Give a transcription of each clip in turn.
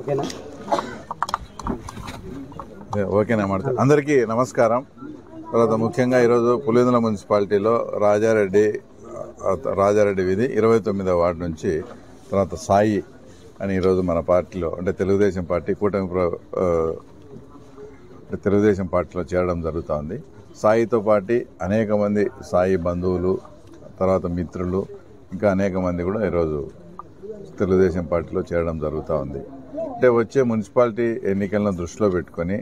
ఓకేనా మాట అందరికీ నమస్కారం. తర్వాత ముఖ్యంగా ఈరోజు పులివెందుల మున్సిపాలిటీలో రాజారెడ్డి వీధి 29వ వార్డు నుంచి తర్వాత సాయి అని ఈరోజు మన పార్టీలో అంటే తెలుగుదేశం పార్టీలో చేరడం జరుగుతోంది. సాయితో పాటు అనేక మంది సాయి బంధువులు తర్వాత మిత్రులు ఇంకా అనేక మంది కూడా ఈరోజు తెలుగుదేశం పార్టీలో చేరడం జరుగుతూ ఉంది. అంటే వచ్చే మున్సిపాలిటీ ఎన్నికలను దృష్టిలో పెట్టుకొని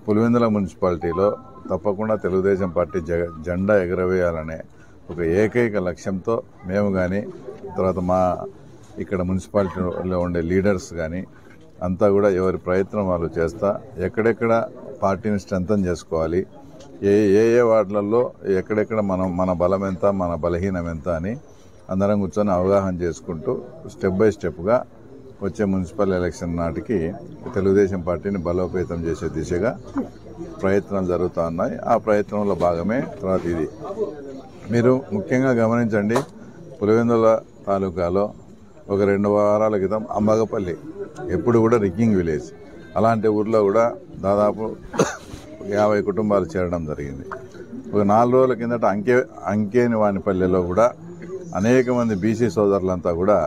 పులివెందుల మున్సిపాలిటీలో తప్పకుండా తెలుగుదేశం పార్టీ జెండా ఎగరవేయాలనే ఒక ఏకైక లక్ష్యంతో మేము కానీ తర్వాత మా ఇక్కడ మున్సిపాలిటీలో ఉండే లీడర్స్ కానీ అంతా కూడా ఎవరి ప్రయత్నం వాళ్ళు చేస్తా ఎక్కడెక్కడ పార్టీని స్ట్రెంథన్ చేసుకోవాలి, ఏ వార్డులలో ఎక్కడెక్కడ మన బలం ఎంత మన బలహీనం ఎంత అని అందరం కూర్చొని అవగాహన చేసుకుంటూ స్టెప్ బై స్టెప్గా వచ్చే మున్సిపల్ ఎలక్షన్ నాటికి తెలుగుదేశం పార్టీని బలోపేతం చేసే దిశగా ప్రయత్నాలు జరుగుతూ ఉన్నాయి. ఆ ప్రయత్నంలో భాగమే తర్వాత ఇది. మీరు ముఖ్యంగా గమనించండి, పులివెందుల తాలూకాలో ఒక 2 వారాల క్రితం అంబగపల్లి ఎప్పుడు కూడా రిగ్గింగ్ విలేజ్ అలాంటి ఊర్లో కూడా దాదాపు 50 కుటుంబాలు చేరడం జరిగింది. ఒక 4 రోజుల కిందట అంకేని వానిపల్లెలో కూడా అనేక మంది బీసీ సోదరులంతా కూడా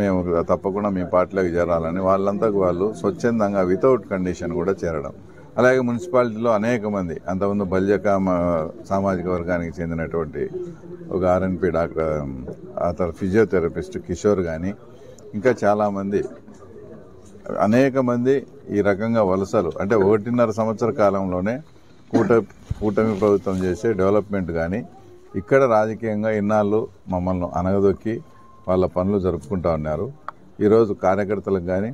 మేము తప్పకుండా మీ పార్టీలోకి చేరాలని వాళ్ళంతా వాళ్ళు స్వచ్ఛందంగా వితౌట్ కండిషన్ కూడా చేరడం. అలాగే మున్సిపాలిటీలో అనేక మంది అంతకుముందు బల్జక సామాజిక వర్గానికి చెందినటువంటి ఒక ఆర్ఎన్పి డాక్టర్ అతను ఫిజియోథెరపిస్ట్ కిషోర్ కానీ ఇంకా చాలామంది అనేక మంది ఈ రకంగా వలసలు అంటే 1.5 సంవత్సర కాలంలోనే కూటమి ప్రభుత్వం చేసే డెవలప్మెంట్ కానీ ఇక్కడ రాజకీయంగా ఇన్నాళ్ళు మమ్మల్ని అనగదొక్కి వాళ్ళ పనులు జరుపుకుంటా ఉన్నారు. ఈరోజు కార్యకర్తలకు కానీ